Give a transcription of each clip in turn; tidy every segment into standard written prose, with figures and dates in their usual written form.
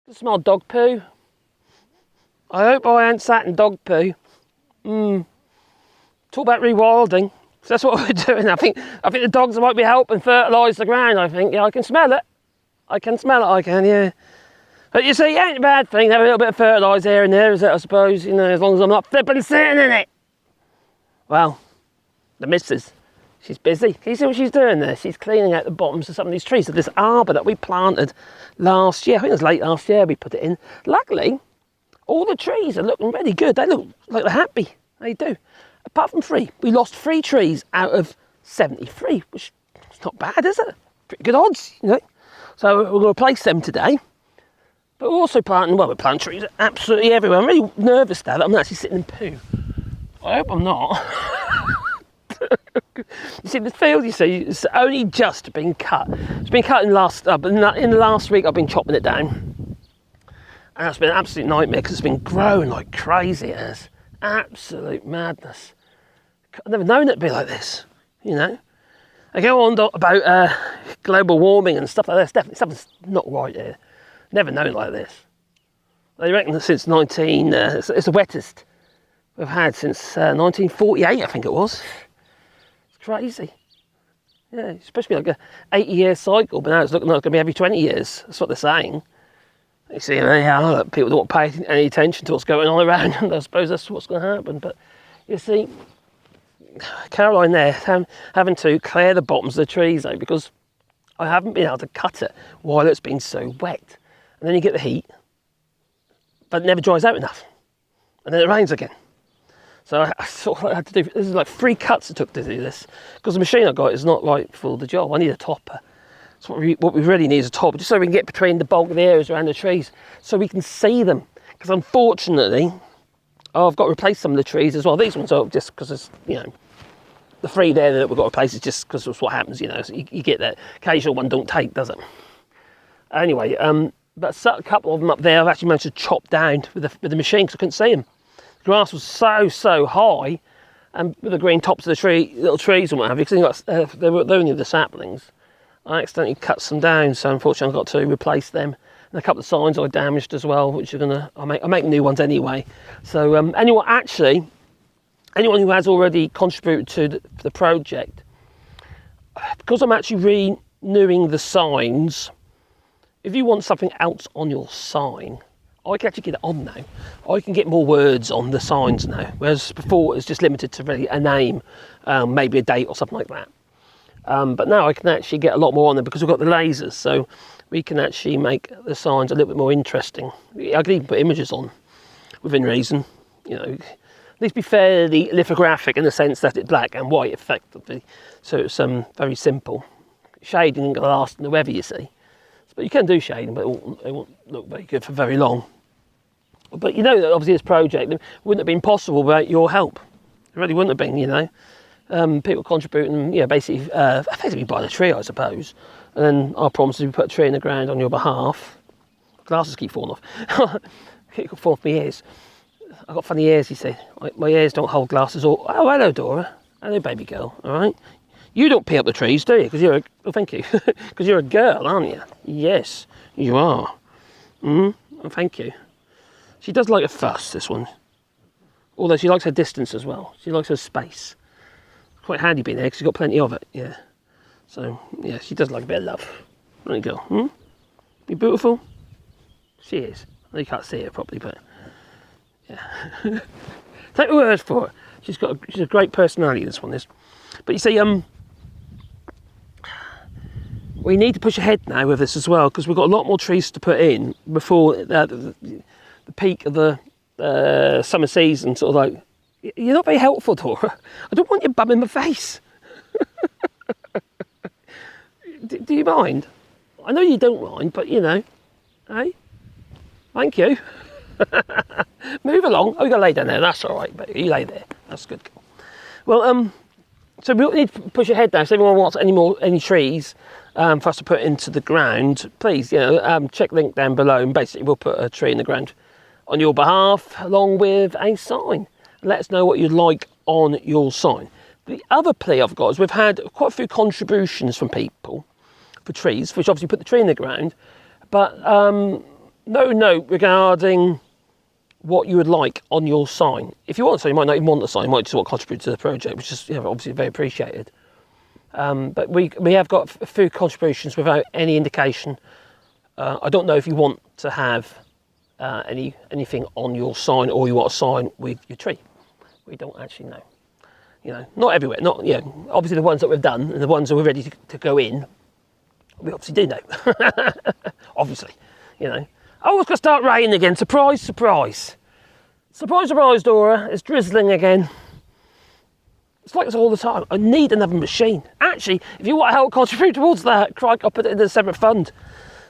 I smell dog poo. I hope I ain't sat in dog poo. Talk about rewilding. So that's what we're doing. I think the dogs might be helping fertilise the ground. I think, yeah, I can smell it. I can, yeah. But you see, it ain't a bad thing to have a little bit of fertiliser here and there, is it? I suppose, you know, as long as I'm not flipping sitting in it. Well, the missus, she's busy. Can you see what she's doing there? She's cleaning out the bottoms of some of these trees. So this arbour that we planted last year, I think it was late last year we put it in. Luckily, all the trees are looking really good. They look like they're happy. They do. Apart from 3. We lost 3 trees out of 73, which is not bad, is it? Pretty good odds, you know. So we're going to replace them today. But we're also planting, well, we're planting trees absolutely everywhere. I'm really nervous that I'm actually sitting in poo. I hope I'm not. You see, the field, you see, it's only just been cut. It's been cut in the last week. I've been chopping it down. And that's been an absolute nightmare because it's been growing like crazy. It has. Absolute madness. I've never known it to be like this, you know. I go on about global warming and stuff like that. Definitely something's not right here. Never known like this. They reckon that since it's the wettest we've had since 1948, I think it was. It's crazy. Yeah, it's supposed to be like a 80-year cycle, but now it's looking like it's going to be every 20 years. That's what they're saying. You see, people don't pay any attention to what's going on around, and I suppose that's what's going to happen. But you see, Caroline there having to clear the bottoms of the trees though, because I haven't been able to cut it while it's been so wet. And then you get the heat, but it never dries out enough, and then it rains again. So I sort of had to do. This is like 3 cuts it took to do this, because the machine I got is not right for the job. I need a topper. So what we really need is a topper, just so we can get between the bulk of the areas around the trees, so we can see them. Because unfortunately, I've got to replace some of the trees as well. These ones are just because it's, you know, the 3 there that we've got to replace is just because that's what happens, you know. So you get that occasional one don't take, does it? Anyway, but a couple of them up there I've actually managed to chop down with the machine because I couldn't see them. The grass was so high, and with the green tops of the little trees and what have you, because they were only the saplings. I accidentally cut some down, so unfortunately I've got to replace them. And a couple of signs I damaged as well, which I'll make new ones anyway. So anyone who has already contributed to the project, because I'm actually renewing the signs, if you want something else on your sign, I can actually get it on now. I can get more words on the signs now, whereas before it was just limited to really a name, maybe a date or something like that. But now I can actually get a lot more on them because we've got the lasers, so we can actually make the signs a little bit more interesting. I can even put images on within reason, you know. At least be fairly lithographic in the sense that it's black and white effectively, so it's very simple. Shading ain't going to last in the weather, you see. But you can do shading, but it won't look very good for very long. But you know that obviously this project wouldn't have been possible without your help. It really wouldn't have been, you know. People contributing, you know, basically effectively buying a tree, I suppose. And then our promise is we put a tree in the ground on your behalf. Glasses keep falling off. Keep falling off my ears. I've got funny ears, you see. My ears don't hold glasses. Oh, hello, Dora. Hello, baby girl. All right. You don't pee up the trees, do you? Because thank you. Because you're a girl, aren't you? Yes, you are. Oh, thank you. She does like a fuss, this one. Although she likes her distance as well. She likes her space. Quite handy being there because she's got plenty of it, yeah. So, yeah, she does like a bit of love. There you go. Be beautiful? She is. You can't see her properly, but yeah. Take the word for it. She's a great personality, this one is. But you see, we need to push ahead now with this as well, because we've got a lot more trees to put in before the peak of the summer season. Sort of like, you're not very helpful, Dora. I don't want your bum in my face. Do you mind? I know you don't mind, but you know, hey, thank you. Move along. Oh, you got to lay down there. That's all right, but you lay there. That's good. Well, so we need to push ahead now. So if anyone wants any trees for us to put into the ground, please, you know, check the link down below, and basically we'll put a tree in the ground on your behalf, along with a sign. Let us know what you'd like on your sign. The other plea I've got is we've had quite a few contributions from people for trees, which obviously put the tree in the ground, but no note regarding what you would like on your sign. If you want, so you might not even want the sign, you might just want to contribute to the project, which is obviously very appreciated. But we have got a few contributions without any indication. I don't know if you want to have anything on your sign, or you want a sign with your tree. We don't actually know. Not everywhere. Not obviously the ones that we've done and the ones that we're ready to go in. We obviously do know. Obviously, Oh, it's going to start raining again. Surprise, surprise. Surprise, surprise, Dora. It's drizzling again. It's like this all the time. I need another machine. Actually, if you want to help contribute towards that, I'll put it in a separate fund.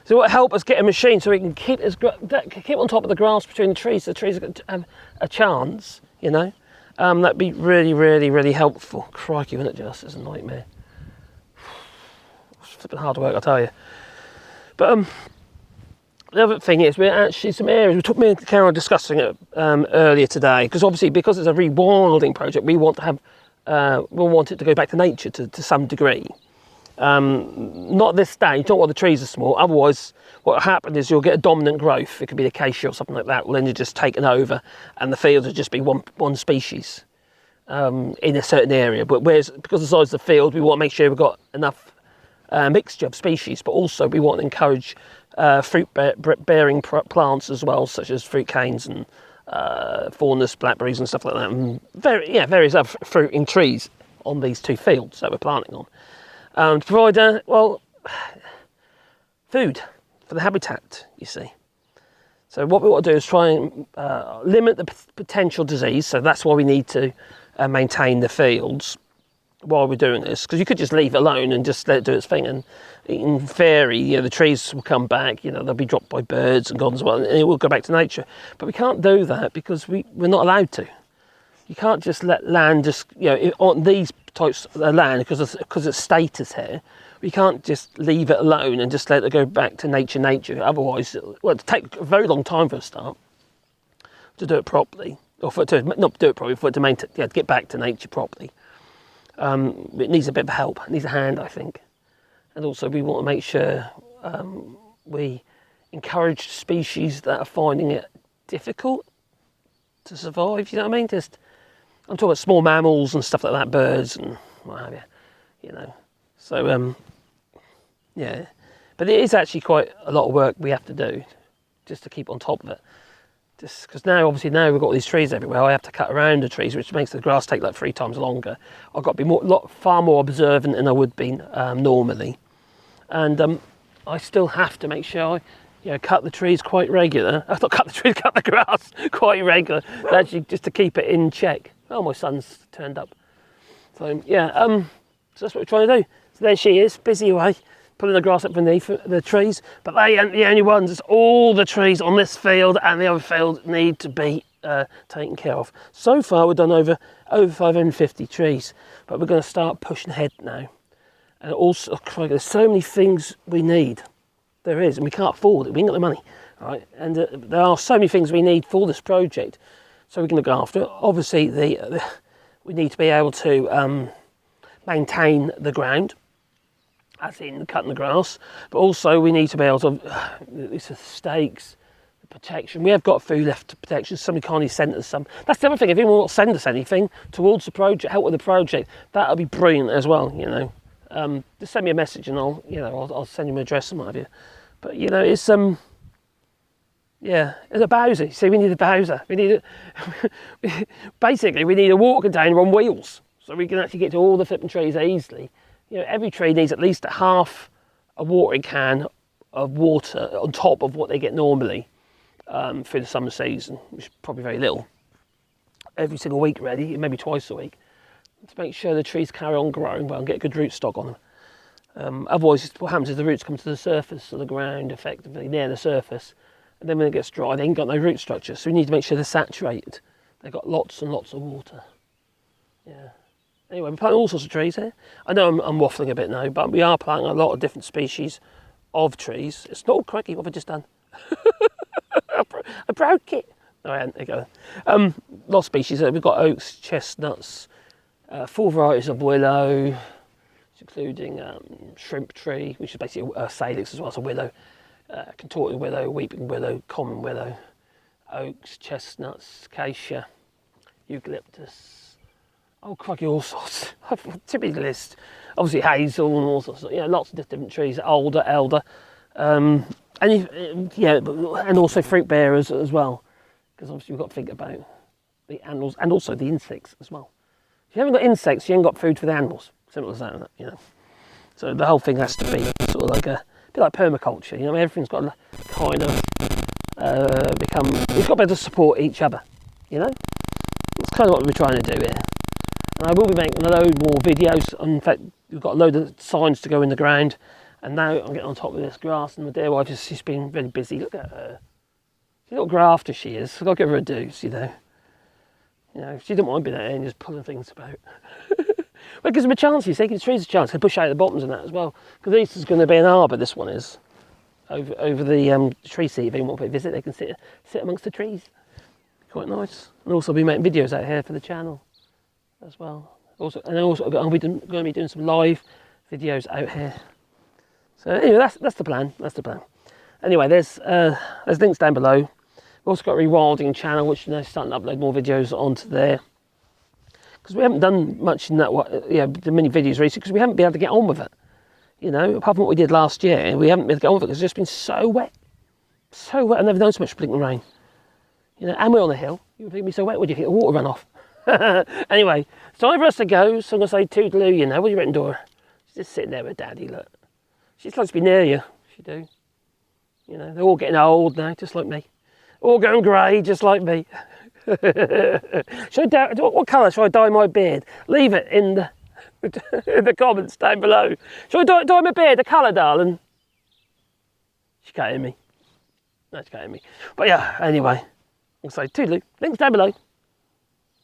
So it will help us get a machine so we can keep on top of the grass between the trees, so the trees have a chance, That'd be really, really, really helpful. Crikey, wouldn't it just? It's a nightmare. It's flipping hard work, I'll tell you. But the other thing is, we're actually some areas, me and Karen discussing it earlier today, because obviously because it's a rewilding project, we want it to go back to nature to some degree. Not at this stage, not while the trees are small, otherwise what will happen is you'll get a dominant growth. It could be acacia or something like that, well then you're just taken over and the fields will just be one species in a certain area. But because of the size of the field, we want to make sure we've got enough mixture of species, but also we want to encourage fruit-bearing plants as well, such as fruit canes and thornus, blackberries and stuff like that, and various other fruiting trees on these two fields that we're planting on. To provide, food for the habitat, you see. So what we want to do is try and limit the potential disease, so that's why we need to maintain the fields while we're doing this, because you could just leave it alone and just let it do its thing, and in theory, the trees will come back, they'll be dropped by birds and gone as well, and it will go back to nature. But we can't do that because we're not allowed to. You can't just let land on these types of land, because it's status here, we can't just leave it alone and just let it go back to nature. Otherwise, it'll take a very long time for a start to do it properly, or for it to not do it properly, for it to get back to nature properly. It needs a bit of help. It needs a hand, I think. And also we want to make sure we encourage species that are finding it difficult to survive, you know what I mean? I'm talking about small mammals and stuff like that, birds and what have you, So, But it is actually quite a lot of work we have to do just to keep on top of it. Just because now we've got these trees everywhere, I have to cut around the trees, which makes the grass take like 3 times longer. I've got to be far more observant than I would be normally. And I still have to make sure I cut the trees quite regular. Not cut the trees, cut the grass quite regular, actually just to keep it in check. Oh, my son's turned up. So so that's what we're trying to do. So there she is, busy away, pulling the grass up beneath the trees. But they aren't the only ones. It's all the trees on this field and the other field need to be taken care of. So far we've done over 550 trees, but we're going to start pushing ahead now. And also, there's so many things we need. There is, and we can't afford it. We ain't got the money, right? And there are so many things we need for this project, so we can look after it. Obviously, we need to be able to maintain the ground, as in cutting the grass, but also we need to be able to, it's the stakes, the protection. We have got food left to protection. Somebody kindly sent us some. That's the other thing. If anyone wants to send us anything towards the project, help with the project, that'll be brilliant as well. Just send me a message and I'll send you my address and what have you. But it's it's a bowser. See, we need a bowser. We need basically we need a water container on wheels, so we can actually get to all the flipping trees easily. Every tree needs at least half a watering can of water on top of what they get normally through the summer season, which is probably very little. Every single week, really, maybe twice a week, to make sure the trees carry on growing well and get a good root stock on them. Otherwise, what happens is the roots come to the surface of the ground, effectively near the surface, and then when it gets dry, they ain't got no root structure. So we need to make sure they're saturated. They've got lots and lots of water. Yeah. Anyway, we're planting all sorts of trees here. I know I'm waffling a bit now, but we are planting a lot of different species of trees. It's not all cracky what I've just done. I broke it. No, I hadn't. There you go. Lot of species. We've got oaks, chestnuts, 4 varieties of willow, including shrimp tree, which is basically a salix as well as a willow. contorted willow, weeping willow, common willow, oaks, chestnuts, acacia, eucalyptus. Oh, crikey, all sorts. Typical list. Obviously hazel and all sorts. Lots of different trees. Alder, elder, and also fruit bearers as well. Because obviously we've got to think about the animals and also the insects as well. If you haven't got insects, you ain't got food for the animals. Simple as that, So the whole thing has to be sort of like a bit like permaculture. Everything's got to kind of become. We've got to be able to support each other. That's kind of what we're trying to do here. And I will be making a load more videos. In fact, we've got a load of signs to go in the ground. And now I'm getting on top of this grass, and my dear wife she's been very busy. Look at her. She's a little grafter, she is. I've got to give her a deuce, She didn't mind being out there and just pulling things about. Well, it gives them a chance, you see. It gives trees a chance. They push out the bottoms and that as well. Because this is going to be an arbour, this one is. Over the tree seat, if anyone wants to visit, they can sit amongst the trees. Quite nice. And also I'll be making videos out here for the channel as well. I'll be going to be doing some live videos out here. So anyway, that's the plan. That's the plan. Anyway, there's links down below. We've also got a rewilding channel, which is starting to upload more videos onto there. Because we haven't done much in that, the mini videos recently, because we haven't been able to get on with it. Apart from what we did last year, we haven't been able to get on with it because it's just been so wet. So wet, I've never known so much blinking rain. And we're on a hill. You would think it'd be so wet, would you? Get the water run off. Anyway, it's time for us to go, so I'm going to say toodaloo, What do you reckon, Dora? She's just sitting there with Daddy, look. She's likes to be near you. She do. They're all getting old now, just like me. All going grey, just like me. What colour should I dye my beard? Leave it in the comments down below. Should I dye my beard a colour, darling? She can't hear me. No, she can't hear me. But yeah, anyway, I'll say toodaloo. Links down below.